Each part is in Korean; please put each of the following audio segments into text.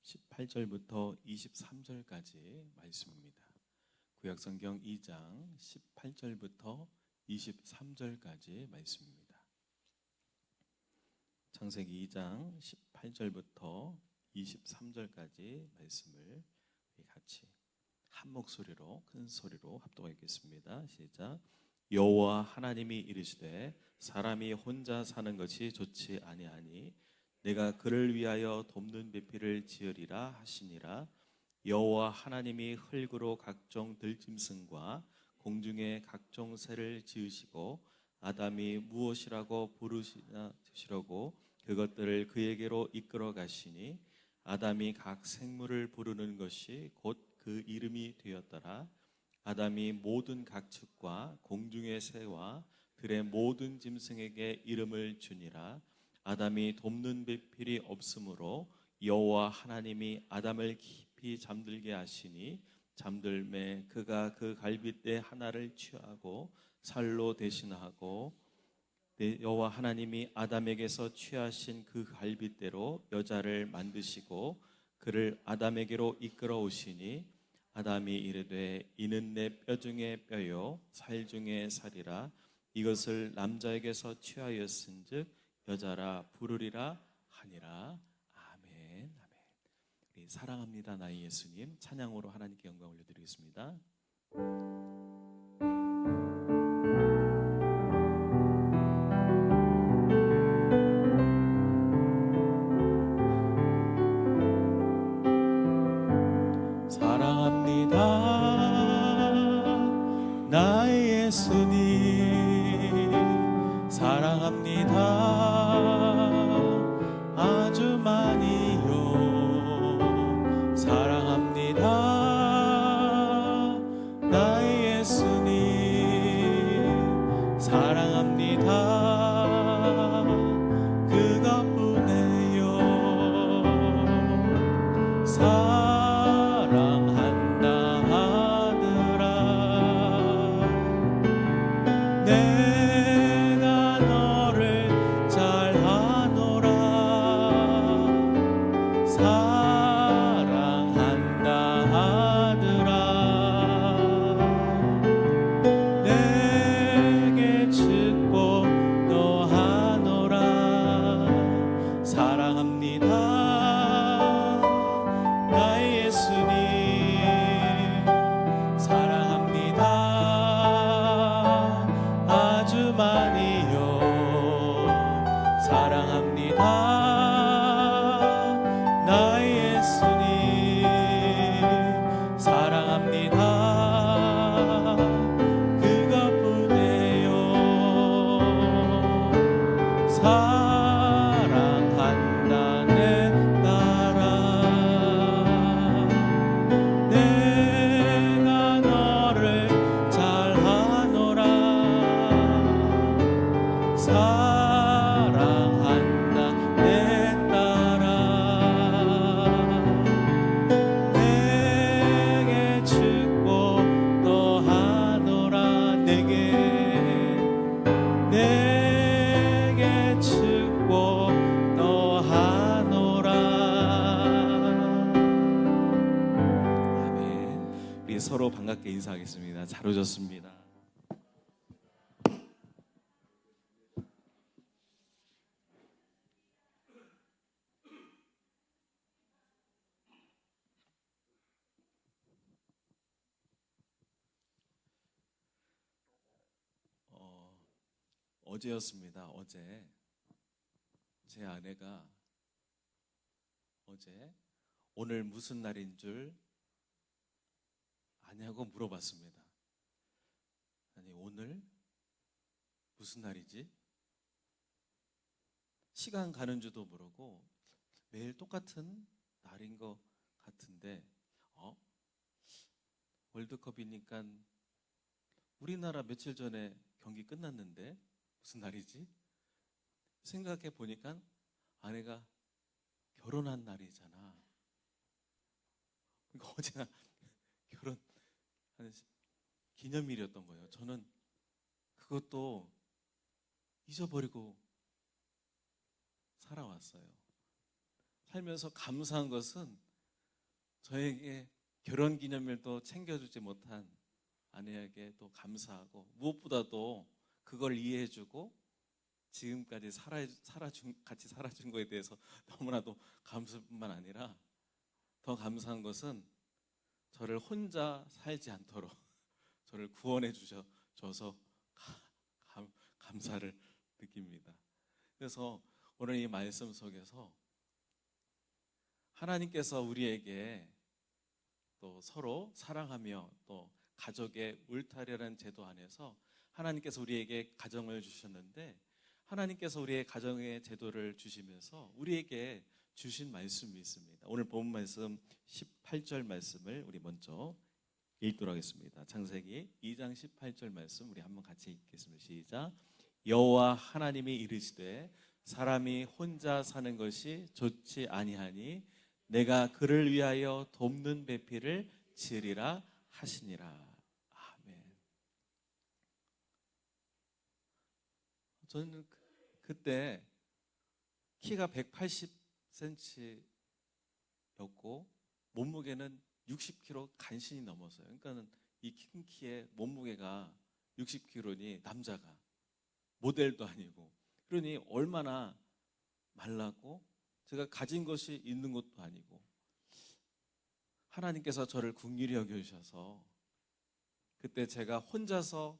18절부터 23절까지 말씀입니다. 구약성경 2장 18절부터 23절까지 말씀입니다. 창세기 2장 18절부터 23절까지 말씀을 같이 한 목소리로 큰 소리로 합독하여 읽겠습니다. 시작. 여호와 하나님이 이르시되 사람이 혼자 사는 것이 좋지 아니하니 내가 그를 위하여 돕는 배필을 지으리라 하시니라. 여호와 하나님이 흙으로 각종 들짐승과 공중의 각종 새를 지으시고 아담이 무엇이라고 부르시려고 그것들을 그에게로 이끌어 가시니 아담이 각 생물을 부르는 것이 곧 그 이름이 되었더라. 아담이 모든 각축과 공중의 새와 들의 모든 짐승에게 이름을 주니라. 아담이 돕는 배필이 없으므로 여호와 하나님이 아담을 깊이 잠들게 하시니 잠들매 그가 그 갈빗대 하나를 취하고 살로 대신하고 여호와 하나님이 아담에게서 취하신 그 갈빗대로 여자를 만드시고 그를 아담에게로 이끌어 오시니 아담이 이르되 이는 내 뼈 중에 뼈요 살 중에 살이라. 이것을 남자에게서 취하였은즉 여자라 부르리라 하니라. 아멘. 아멘. 우리 사랑합니다 나의 예수님 찬양으로 하나님께 영광 올려드리겠습니다. 사랑합니다 나의 예수님 사랑합니다 아주 많이요 사랑합니다 나의 예수님 사랑합니다 그것뿐이요 사랑한다 하느라 내가 너를 잘하노라 사랑한다 하느라 내게 축복 너하노라 사랑합니다 나의 예수님 사랑합니다 아주 많이요 사랑합니다 나의 예수님 사랑합니다 그것뿐이요 사랑한다 내 딸아 내가 너를 잘하노라 사랑한다 내 딸아 내게 축복 너하노라 내게 축복 너하노라. 아멘. 우리 서로 반갑게 인사하겠습니다. 잘 오셨습니다. 어제였습니다. 어제 제 아내가 어제 오늘 무슨 날인 줄 아냐고 물어봤습니다. 아니 오늘 무슨 날이지? 시간 가는 줄도 모르고 매일 똑같은 날인 것 같은데 월드컵이니까 우리나라 며칠 전에 경기 끝났는데 무슨 날이지? 생각해 보니까 아내가 결혼한 날이잖아. 그러니까 어제가 결혼하는 기념일이었던 거예요. 저는 그것도 잊어버리고 살아왔어요. 살면서 감사한 것은 저에게 결혼기념일도 챙겨주지 못한 아내에게 또 감사하고, 무엇보다도 그걸 이해해주고 지금까지 같이 살아준 거에 대해서 너무나도 감사뿐만 아니라, 더 감사한 것은 저를 혼자 살지 않도록 저를 구원해 줘서 감사를 느낍니다. 그래서 오늘 이 말씀 속에서 하나님께서 우리에게 또 서로 사랑하며 또 가족의 울타리라는 제도 안에서 하나님께서 우리에게 가정을 주셨는데, 하나님께서 우리의 가정의 제도를 주시면서 우리에게 주신 말씀이 있습니다. 오늘 본 말씀 18절 말씀을 우리 먼저 읽도록 하겠습니다. 창세기 2장 18절 말씀 우리 한번 같이 읽겠습니다. 시작. 여호와 하나님이 이르시되 사람이 혼자 사는 것이 좋지 아니하니 내가 그를 위하여 돕는 배필을 지으리라 하시니라. 아멘. 저는 그때 키가 180cm였고 몸무게는 60kg 간신히 넘었어요. 그러니까는 이 큰 키에 몸무게가 60kg니 남자가 모델도 아니고, 그러니 얼마나 말랐고 제가 가진 것이 있는 것도 아니고, 하나님께서 저를 긍휼히 여겨주셔서 그때 제가 혼자서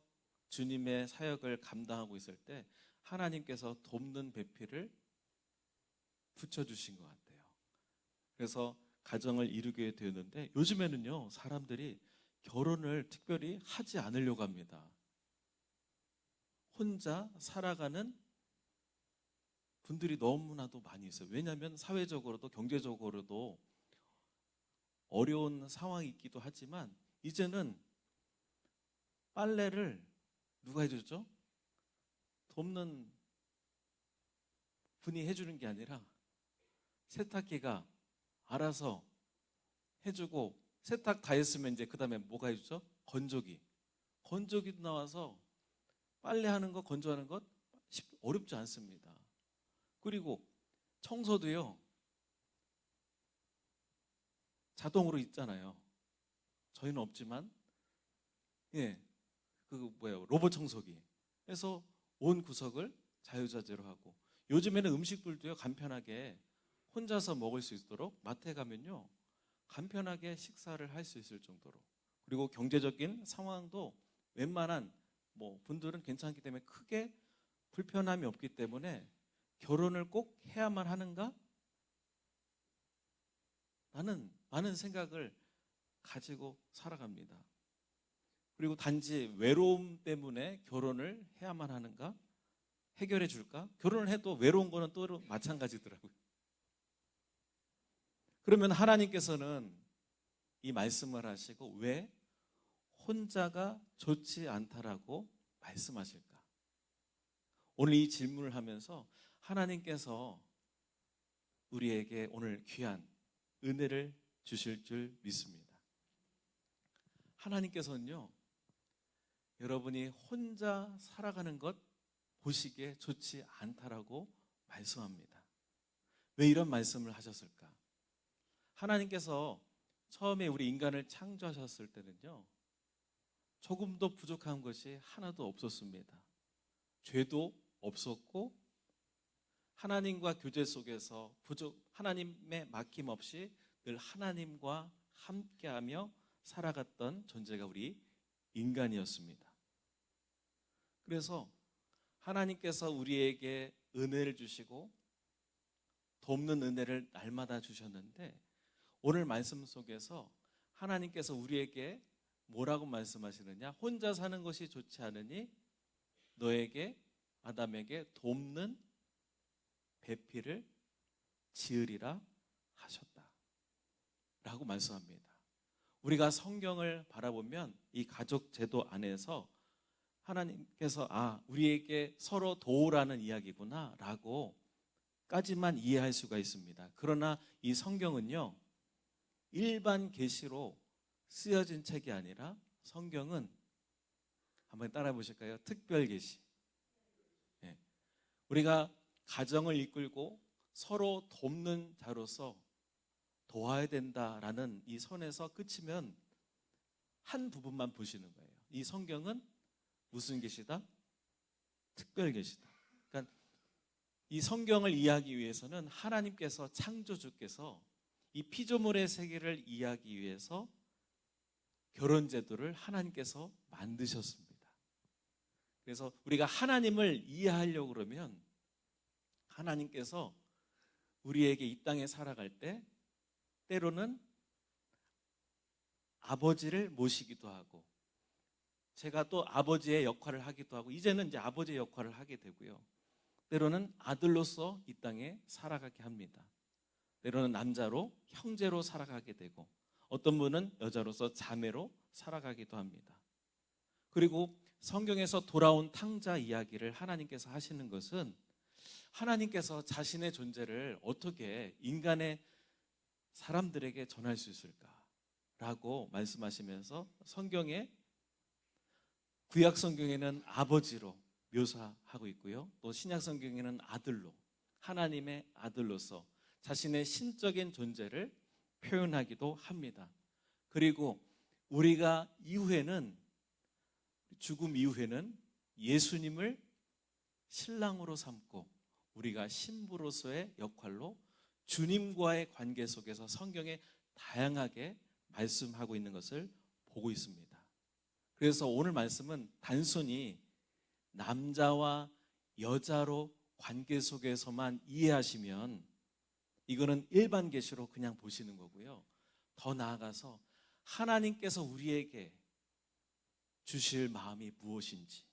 주님의 사역을 감당하고 있을 때 하나님께서 돕는 배필을 붙여주신 것 같아요. 그래서 가정을 이루게 되었는데, 요즘에는요 사람들이 결혼을 특별히 하지 않으려고 합니다. 혼자 살아가는 분들이 너무나도 많이 있어요. 왜냐하면 사회적으로도 경제적으로도 어려운 상황이 있기도 하지만, 이제는 빨래를 누가 해주죠? 돕는 분이 해주는 게 아니라 세탁기가 알아서 해주고, 세탁 다 했으면 이제 그 다음에 뭐가 해주죠? 건조기도 나와서 빨래하는 것, 건조하는 것 어렵지 않습니다. 그리고 청소도요 자동으로 있잖아요. 저희는 없지만 로봇 청소기 해서 온 구석을 자유자재로 하고, 요즘에는 음식들도요 간편하게 혼자서 먹을 수 있도록 마트에 가면요 간편하게 식사를 할 수 있을 정도로, 그리고 경제적인 상황도 웬만한 분들은 괜찮기 때문에 크게 불편함이 없기 때문에 결혼을 꼭 해야만 하는가? 나는 많은 생각을 가지고 살아갑니다. 그리고 단지 외로움 때문에 결혼을 해야만 하는가? 해결해 줄까? 결혼을 해도 외로운 거는 또 마찬가지더라고요. 그러면 하나님께서는 이 말씀을 하시고 왜 혼자가 좋지 않다라고 말씀하실까? 오늘 이 질문을 하면서 하나님께서 우리에게 오늘 귀한 은혜를 주실 줄 믿습니다. 하나님께서는요 여러분이 혼자 살아가는 것 보시기에 좋지 않다라고 말씀합니다. 왜 이런 말씀을 하셨을까? 하나님께서 처음에 우리 인간을 창조하셨을 때는요 조금도 부족한 것이 하나도 없었습니다. 죄도 없었고 하나님과 교제 속에서 하나님의 막힘없이 늘 하나님과 함께하며 살아갔던 존재가 우리 인간이었습니다. 그래서 하나님께서 우리에게 은혜를 주시고 돕는 은혜를 날마다 주셨는데, 오늘 말씀 속에서 하나님께서 우리에게 뭐라고 말씀하시느냐? 혼자 사는 것이 좋지 않으니 너에게 아담에게 돕는 배필을 지으리라 하셨다 라고 말씀합니다. 우리가 성경을 바라보면 이 가족 제도 안에서 하나님께서 우리에게 서로 도우라는 이야기구나 라고 까지만 이해할 수가 있습니다. 그러나 이 성경은요 일반 계시로 쓰여진 책이 아니라 성경은 한번 따라해 보실까요? 특별 계시. 우리가 가정을 이끌고 서로 돕는 자로서 도와야 된다라는 이 선에서 끝이면 한 부분만 보시는 거예요. 이 성경은 무슨 계시다? 특별 계시다. 그러니까 이 성경을 이해하기 위해서는 하나님께서 창조주께서 이 피조물의 세계를 이해하기 위해서 결혼 제도를 하나님께서 만드셨습니다. 그래서 우리가 하나님을 이해하려고 그러면 하나님께서 우리에게 이 땅에 살아갈 때 때로는 아버지를 모시기도 하고, 제가 또 아버지의 역할을 하기도 하고, 이제는 이제 아버지의 역할을 하게 되고요. 때로는 아들로서 이 땅에 살아가게 합니다. 때로는 남자로, 형제로 살아가게 되고, 어떤 분은 여자로서 자매로 살아가기도 합니다. 그리고 성경에서 돌아온 탕자 이야기를 하나님께서 하시는 것은 하나님께서 자신의 존재를 어떻게 인간의 사람들에게 전할 수 있을까라고 말씀하시면서 성경에, 구약 성경에는 아버지로 묘사하고 있고요. 또 신약 성경에는 아들로, 하나님의 아들로서 자신의 신적인 존재를 표현하기도 합니다. 그리고 우리가 이후에는, 죽음 이후에는 예수님을 신랑으로 삼고 우리가 신부로서의 역할로 주님과의 관계 속에서 성경에 다양하게 말씀하고 있는 것을 보고 있습니다. 그래서 오늘 말씀은 단순히 남자와 여자로 관계 속에서만 이해하시면 이거는 일반 계시로 그냥 보시는 거고요. 더 나아가서 하나님께서 우리에게 주실 마음이 무엇인지,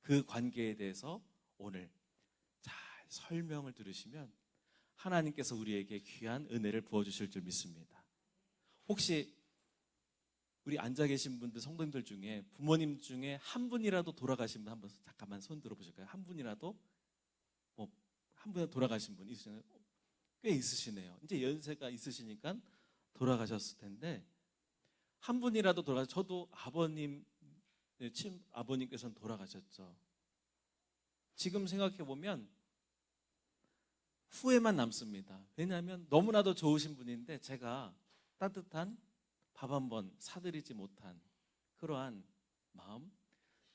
그 관계에 대해서 오늘 잘 설명을 들으시면 하나님께서 우리에게 귀한 은혜를 부어주실 줄 믿습니다. 혹시 우리 앉아 계신 분들, 성도님들 중에 부모님 중에 한 분이라도 돌아가신 분 한번 잠깐만 손 들어보실까요? 한 분이라도, 한 분이라도 돌아가신 분 있으시나요? 꽤 있으시네요. 이제 연세가 있으시니까 돌아가셨을 텐데, 한 분이라도 저도 아버님께서는 돌아가셨죠. 지금 생각해 보면 후회만 남습니다. 왜냐하면 너무나도 좋으신 분인데 제가 따뜻한 밥 한 번 사드리지 못한 그러한 마음,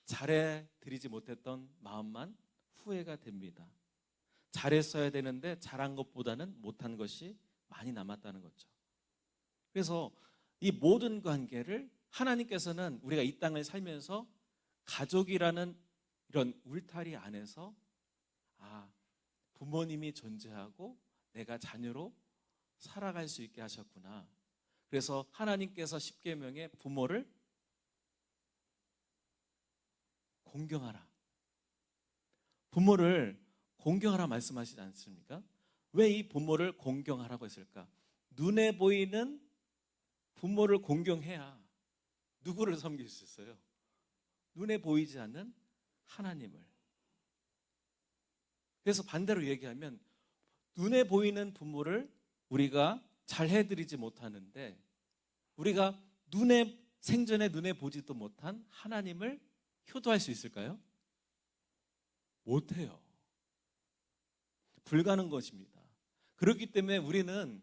잘해드리지 못했던 마음만 후회가 됩니다. 잘했어야 되는데 잘한 것보다는 못한 것이 많이 남았다는 거죠. 그래서 이 모든 관계를 하나님께서는 우리가 이 땅을 살면서 가족이라는 이런 울타리 안에서 부모님이 존재하고 내가 자녀로 살아갈 수 있게 하셨구나. 그래서 하나님께서 십계명에 부모를 공경하라, 부모를 공경하라 말씀하시지 않습니까? 왜 이 부모를 공경하라고 했을까? 눈에 보이는 부모를 공경해야 누구를 섬길 수 있어요? 눈에 보이지 않는 하나님을. 그래서 반대로 얘기하면 눈에 보이는 부모를 우리가 잘 해드리지 못하는데 우리가 생전에 눈에 보지도 못한 하나님을 효도할 수 있을까요? 못해요. 불가능한 것입니다. 그렇기 때문에 우리는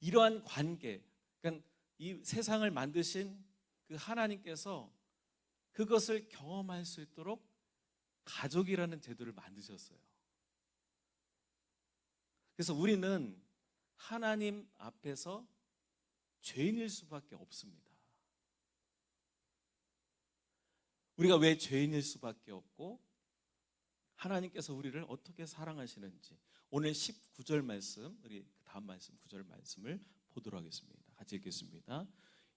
이러한 관계, 그러니까 이 세상을 만드신 그 하나님께서 그것을 경험할 수 있도록 가족이라는 제도를 만드셨어요. 그래서 우리는 하나님 앞에서 죄인일 수밖에 없습니다. 우리가 왜 죄인일 수밖에 없고 하나님께서 우리를 어떻게 사랑하시는지 오늘 19절 말씀, 우리 다음 말씀 9절 말씀을 보도록 하겠습니다. 같이 읽겠습니다.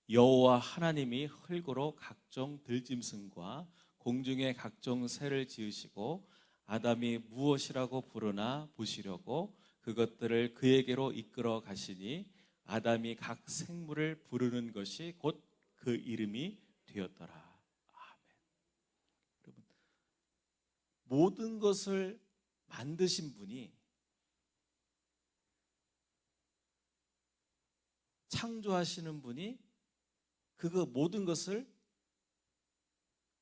여호와 하나님이 흙으로 각종 들짐승과 공중의 각종 새를 지으시고 아담이 무엇이라고 부르나 보시려고 그것들을 그에게로 이끌어 가시니 아담이 각 생물을 부르는 것이 곧 그 이름이 되었더라. 아멘. 여러분, 모든 것을 만드신 분이, 창조하시는 분이 그거 모든 것을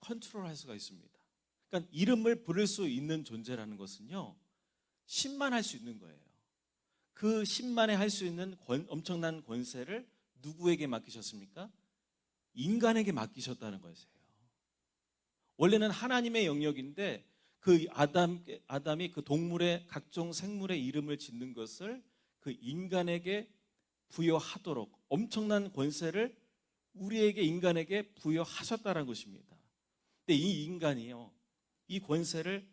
컨트롤할 수가 있습니다. 그러니까 이름을 부를 수 있는 존재라는 것은요, 신만 할 수 있는 거예요. 그 10만에 할 수 있는 엄청난 권세를 누구에게 맡기셨습니까? 인간에게 맡기셨다는 것이에요. 원래는 하나님의 영역인데 그 아담이 그 동물의 각종 생물의 이름을 짓는 것을 그 인간에게 부여하도록 엄청난 권세를 우리에게 인간에게 부여하셨다는 것입니다. 근데 이 인간이요, 이 권세를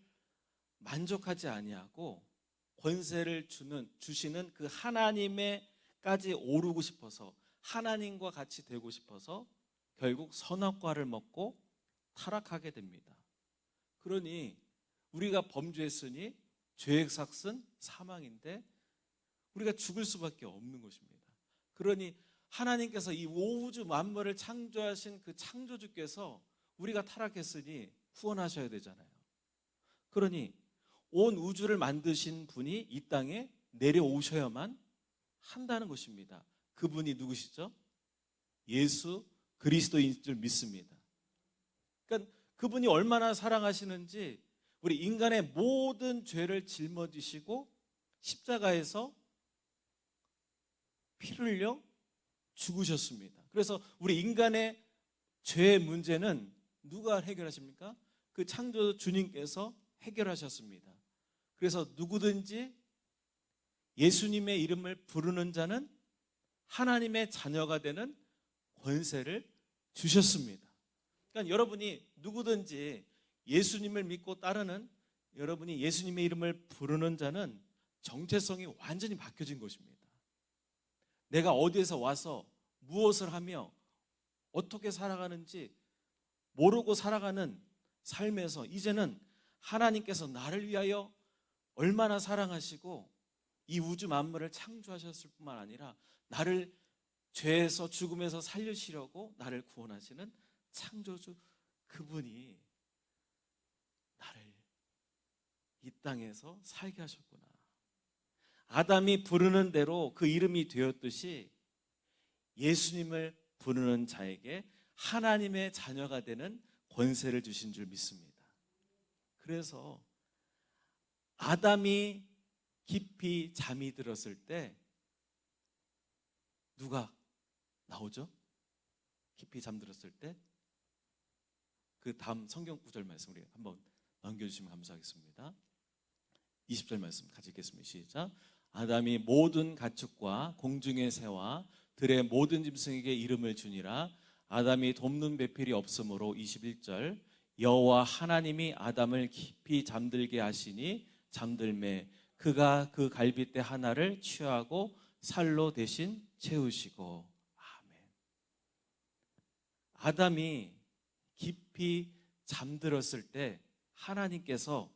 만족하지 아니하고 권세를 주시는 그 하나님에까지 오르고 싶어서, 하나님과 같이 되고 싶어서 결국 선악과를 먹고 타락하게 됩니다. 그러니 우리가 범죄했으니 죄의 삭은 사망인데 우리가 죽을 수밖에 없는 것입니다. 그러니 하나님께서 이 우주 만물을 창조하신 그 창조주께서 우리가 타락했으니 후원하셔야 되잖아요. 그러니 온 우주를 만드신 분이 이 땅에 내려오셔야만 한다는 것입니다. 그분이 누구시죠? 예수 그리스도인 줄 믿습니다. 그러니까 그분이 얼마나 사랑하시는지 우리 인간의 모든 죄를 짊어지시고 십자가에서 피를 흘려 죽으셨습니다. 그래서 우리 인간의 죄의 문제는 누가 해결하십니까? 그 창조 주님께서 해결하셨습니다. 그래서 누구든지 예수님의 이름을 부르는 자는 하나님의 자녀가 되는 권세를 주셨습니다. 그러니까 여러분이 누구든지 예수님을 믿고 따르는, 여러분이 예수님의 이름을 부르는 자는 정체성이 완전히 바뀌어진 것입니다. 내가 어디에서 와서 무엇을 하며 어떻게 살아가는지 모르고 살아가는 삶에서 이제는 하나님께서 나를 위하여 얼마나 사랑하시고 이 우주 만물을 창조하셨을 뿐만 아니라 나를 죄에서 죽음에서 살리시려고 나를 구원하시는 창조주 그분이 나를 이 땅에서 살게 하셨구나. 아담이 부르는 대로 그 이름이 되었듯이 예수님을 부르는 자에게 하나님의 자녀가 되는 권세를 주신 줄 믿습니다. 그래서 아담이 깊이 잠이 들었을 때 누가 나오죠? 깊이 잠들었을 때 그 다음 성경 구절 말씀 우리 한번 넘겨주시면 감사하겠습니다. 20절 말씀 같이 읽겠습니다. 시작. 아담이 모든 가축과 공중의 새와 들의 모든 짐승에게 이름을 주니라. 아담이 돕는 배필이 없으므로 21절 여호와 하나님이 아담을 깊이 잠들게 하시니 잠들매 그가 그 갈빗대 하나를 취하고 살로 대신 채우시고. 아멘. 아담이 깊이 잠들었을 때 하나님께서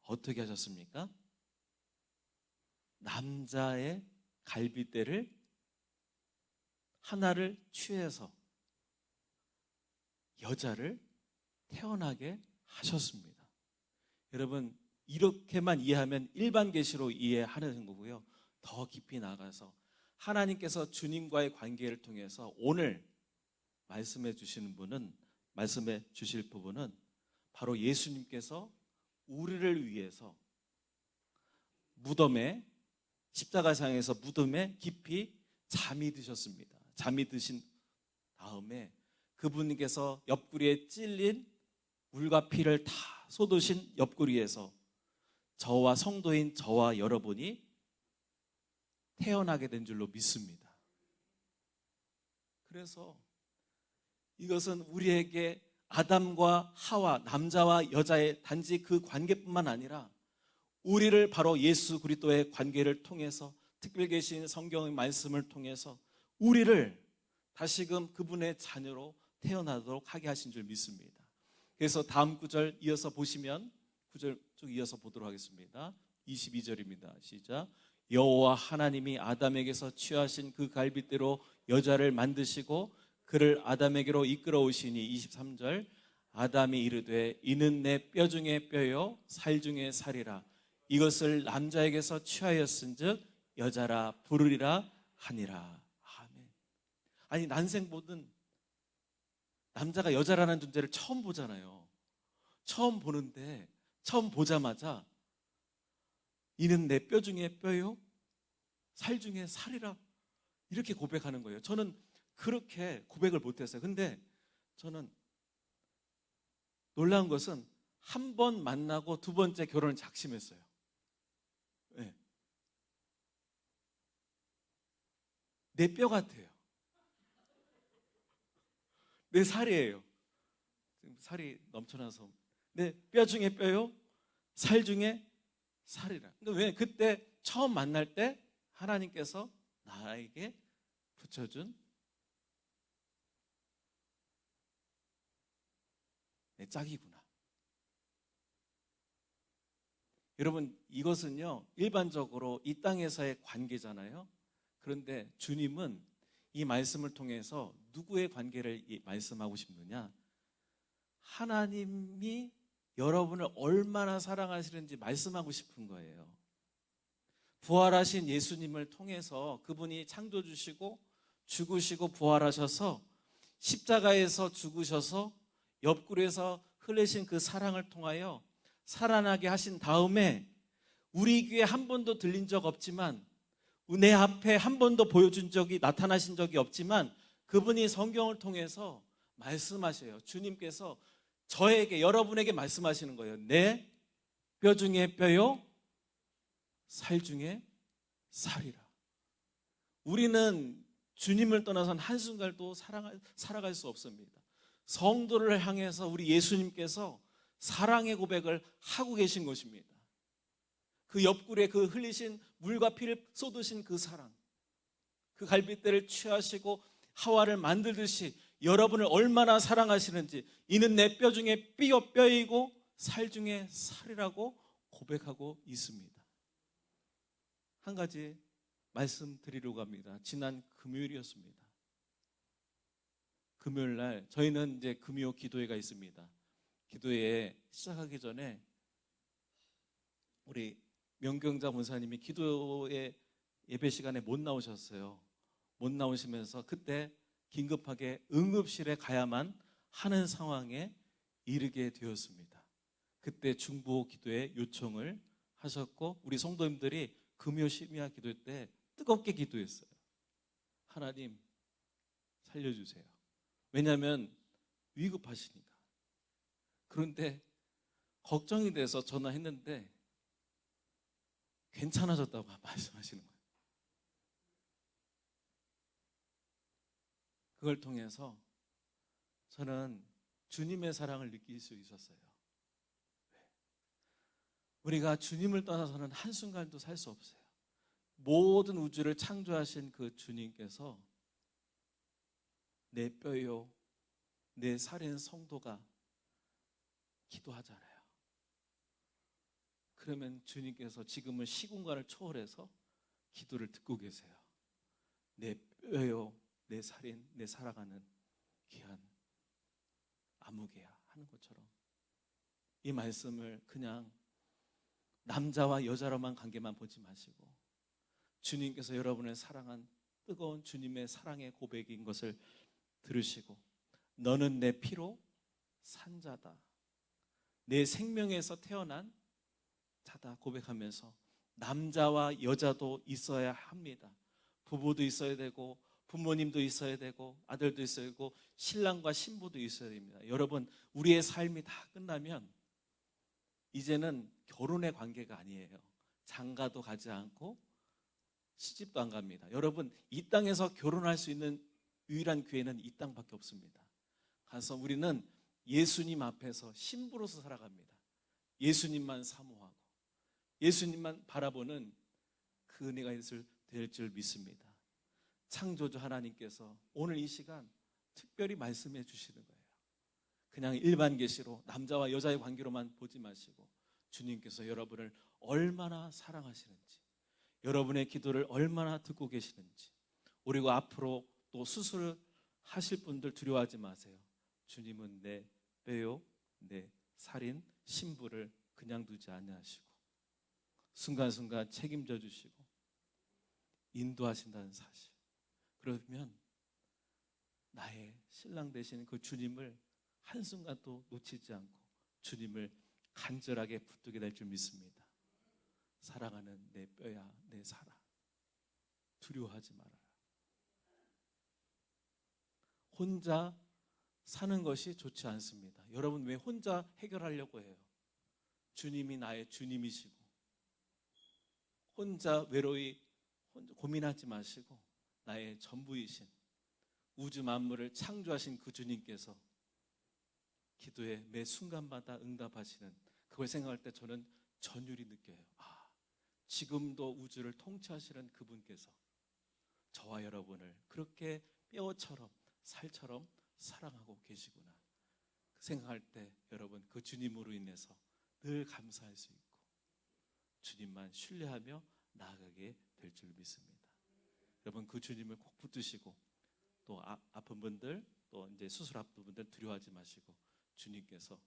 어떻게 하셨습니까? 남자의 갈빗대를 하나를 취해서 여자를 태어나게 하셨습니다. 여러분 이렇게만 이해하면 일반 계시로 이해하는 거고요. 더 깊이 나가서 하나님께서 주님과의 관계를 통해서 오늘 말씀해 주실 부분은 바로 예수님께서 우리를 위해서 무덤에 십자가상에서 무덤에 깊이 잠이 드셨습니다. 잠이 드신 다음에 그분께서 옆구리에 찔린 물과 피를 다 쏟으신 옆구리에서 저와 성도인 저와 여러분이 태어나게 된 줄로 믿습니다. 그래서 이것은 우리에게 아담과 하와, 남자와 여자의 단지 그 관계뿐만 아니라 우리를 바로 예수 그리스도의 관계를 통해서 특별히 계신 성경의 말씀을 통해서 우리를 다시금 그분의 자녀로 태어나도록 하게 하신 줄 믿습니다. 그래서 다음 구절 이어서 보시면 구절 쭉 이어서 보도록 하겠습니다. 22절입니다. 시작. 여호와 하나님이 아담에게서 취하신 그 갈빗대로 여자를 만드시고 그를 아담에게로 이끌어 오시니 23절 아담이 이르되 이는 내 뼈 중에 뼈요 살 중에 살이라 이것을 남자에게서 취하였은즉 여자라 부르리라 하니라. 아멘. 아니 난생보든 남자가 여자라는 존재를 처음 보잖아요. 처음 보는데 처음 보자마자 이는 내 뼈 중에 뼈요 살 중에 살이라 이렇게 고백하는 거예요. 저는 그렇게 고백을 못했어요. 근데 저는 놀라운 것은 한 번 만나고 두 번째 결혼을 작심했어요. 네. 내 뼈 같아요. 내 살이에요. 지금 살이 넘쳐나서 내 뼈 중에 뼈요, 살 중에 살이라. 그러니까 왜 그때 처음 만날 때 하나님께서 나에게 붙여준 내 짝이구나. 여러분, 이것은요 일반적으로 이 땅에서의 관계잖아요. 그런데 주님은 이 말씀을 통해서 누구의 관계를 말씀하고 싶느냐? 하나님이 여러분을 얼마나 사랑하시는지 말씀하고 싶은 거예요. 부활하신 예수님을 통해서 그분이 창조주시고 죽으시고 부활하셔서 십자가에서 죽으셔서 옆구리에서 흘리신 그 사랑을 통하여 살아나게 하신 다음에 우리 귀에 한 번도 들린 적 없지만 내 앞에 한 번도 보여준 적이 나타나신 적이 없지만 그분이 성경을 통해서 말씀하셔요. 주님께서 저에게 여러분에게 말씀하시는 거예요. 내 뼈 중에 뼈요, 살 중에 살이라. 우리는 주님을 떠나선 한순간도 살아갈 수 없습니다. 성도를 향해서 우리 예수님께서 사랑의 고백을 하고 계신 것입니다. 그 옆구리에 그 흘리신 물과 피를 쏟으신 그 사랑, 그 갈빗대를 취하시고 하와를 만들듯이 여러분을 얼마나 사랑하시는지, 이는 내 뼈 중에 뼈이고 살 중에 살이라고 고백하고 있습니다. 한 가지 말씀드리려고 합니다. 지난 금요일이었습니다. 금요일 날 저희는 이제 금요 기도회가 있습니다. 기도회 시작하기 전에 우리 명경자 목사님이 기도회 예배 시간에 못 나오셨어요. 못 나오시면서 그때 긴급하게 응급실에 가야만 하는 상황에 이르게 되었습니다. 그때 중보 기도회 요청을 하셨고 우리 성도님들이 금요 심야 기도 때 뜨겁게 기도했어요. 하나님 살려주세요. 왜냐하면 위급하시니까. 그런데 걱정이 돼서 전화했는데 괜찮아졌다고 말씀하시는 거예요. 그걸 통해서 저는 주님의 사랑을 느낄 수 있었어요. 우리가 주님을 떠나서는 한순간도 살 수 없어요. 모든 우주를 창조하신 그 주님께서 내 뼈요, 내 살인 성도가 기도하잖아요. 그러면 주님께서 지금은 시공간을 초월해서 기도를 듣고 계세요. 내 뼈요, 내 살인, 내 살아가는 귀한 아무개야 하는 것처럼 이 말씀을 그냥 남자와 여자로만 관계만 보지 마시고 주님께서 여러분을 사랑한 뜨거운 주님의 사랑의 고백인 것을 들으시고 너는 내 피로 산 자다, 내 생명에서 태어난 자다 고백하면서 남자와 여자도 있어야 합니다. 부부도 있어야 되고 부모님도 있어야 되고 아들도 있어야 되고 신랑과 신부도 있어야 됩니다. 여러분, 우리의 삶이 다 끝나면 이제는 결혼의 관계가 아니에요. 장가도 가지 않고 시집도 안 갑니다. 여러분, 이 땅에서 결혼할 수 있는 유일한 기회는 이 땅밖에 없습니다. 가서 우리는 예수님 앞에서 신부로서 살아갑니다. 예수님만 사모하고 예수님만 바라보는 그 은혜가 될 줄 믿습니다. 창조주 하나님께서 오늘 이 시간 특별히 말씀해 주시는 거예요. 그냥 일반 계시로 남자와 여자의 관계로만 보지 마시고 주님께서 여러분을 얼마나 사랑하시는지, 여러분의 기도를 얼마나 듣고 계시는지, 그리고 앞으로 또 수술하실 분들 두려워하지 마세요. 주님은 내 뼈요, 내 살인 신부를 그냥 두지 아니하시고 순간순간 책임져 주시고 인도하신다는 사실, 그러면 나의 신랑 되시는 그 주님을 한순간도 놓치지 않고 주님을 간절하게 붙들게 될 줄 믿습니다. 사랑하는 내 뼈야, 내 살아. 두려워하지 말아라. 혼자 사는 것이 좋지 않습니다. 여러분 왜 혼자 해결하려고 해요? 주님이 나의 주님이시고 혼자 외로이 고민하지 마시고 나의 전부이신 우주 만물을 창조하신 그 주님께서 기도에 매 순간마다 응답하시는 그걸 생각할 때 저는 전율이 느껴요. 지금도 우주를 통치하시는 그분께서 저와 여러분을 그렇게 뼈처럼 살처럼 사랑하고 계시구나 생각할 때 여러분 그 주님으로 인해서 늘 감사할 수 있고 주님만 신뢰하며 나아가게 될 줄 믿습니다. 여러분 그 주님을 꼭 붙드시고 또 아픈 분들 또 이제 수술 앞둔 분들 두려워하지 마시고 주님께서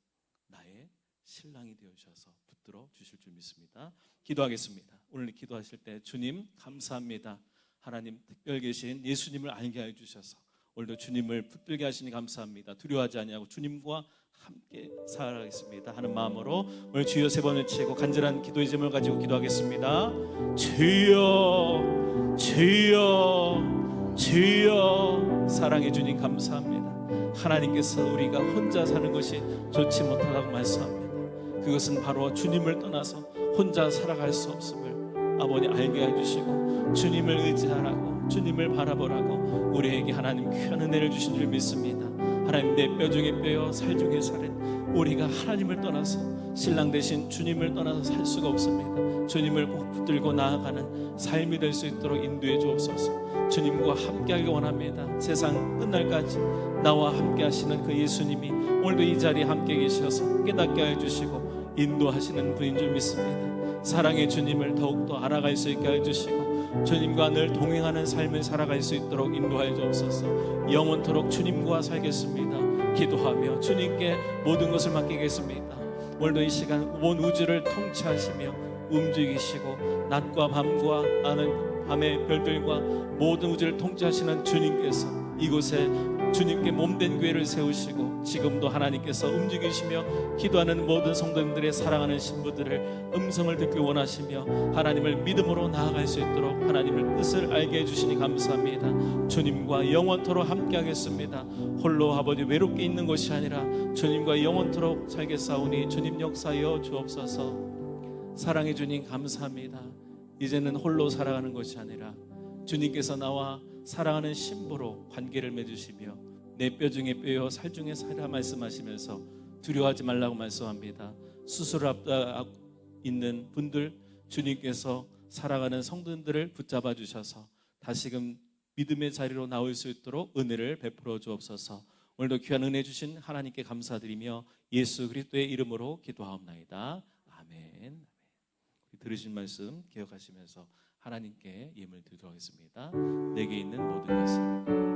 나의 신랑이 되어주셔서 붙들어 주실 줄 믿습니다. 기도하겠습니다. 오늘 기도하실 때 주님 감사합니다. 하나님 특별 계신 예수님을 알게 해주셔서 오늘도 주님을 붙들게 하시니 감사합니다. 두려워하지 아니하고 주님과 함께 살아가겠습니다 하는 마음으로 오늘 주여 3번 외치고 간절한 기도의 제목을 가지고 기도하겠습니다. 주여 주여 주여. 사랑해 주님 감사합니다. 하나님께서 우리가 혼자 사는 것이 좋지 못하다고 말씀합니다. 그것은 바로 주님을 떠나서 혼자 살아갈 수 없음을 아버지 알게 해주시고 주님을 의지하라고 주님을 바라보라고 우리에게 하나님 귀한 은혜를 주신 줄 믿습니다. 하나님 내 뼈 중에 뼈요 살 중에 살은 우리가 하나님을 떠나서 신랑 대신 주님을 떠나서 살 수가 없습니다. 주님을 꼭 붙들고 나아가는 삶이 될 수 있도록 인도해 주옵소서. 주님과 함께하길 원합니다. 세상 끝날까지 나와 함께 하시는 그 예수님이 오늘도 이 자리에 함께 계셔서 깨닫게 해주시고 인도하시는 분인 줄 믿습니다. 사랑의 주님을 더욱더 알아갈 수 있게 해주시고 주님과 늘 동행하는 삶을 살아갈 수 있도록 인도하여 주옵소서. 영원토록 주님과 살겠습니다. 기도하며 주님께 모든 것을 맡기겠습니다. 오늘도 이 시간 온 우주를 통치하시며 움직이시고 낮과 밤과 밤의 별들과 모든 우주를 통치하시는 주님께서 이곳에 주님께 몸된 교회를 세우시고 지금도 하나님께서 움직이시며 기도하는 모든 성도님들의 사랑하는 신부들을 음성을 듣기 원하시며 하나님을 믿음으로 나아갈 수 있도록 하나님의 뜻을 알게 해주시니 감사합니다. 주님과 영원토록 함께하겠습니다. 홀로 아버지 외롭게 있는 것이 아니라 주님과 영원토록 살겠사오니 주님 역사여 주옵소서. 사랑해 주님 감사합니다. 이제는 홀로 살아가는 것이 아니라 주님께서 나와 사랑하는 신부로 관계를 맺으시며 내 뼈 중에 뼈요 살 중에 살이라 말씀하시면서 두려워하지 말라고 말씀합니다. 수술을 앞두고 있는 분들 주님께서 사랑하는 성도들을 붙잡아 주셔서 다시금 믿음의 자리로 나올 수 있도록 은혜를 베풀어 주옵소서. 오늘도 귀한 은혜 주신 하나님께 감사드리며 예수 그리스도의 이름으로 기도하옵나이다. 아멘. 들으신 말씀 기억하시면서 하나님께 예물 드리도록 하겠습니다. 내게 있는 모든 것을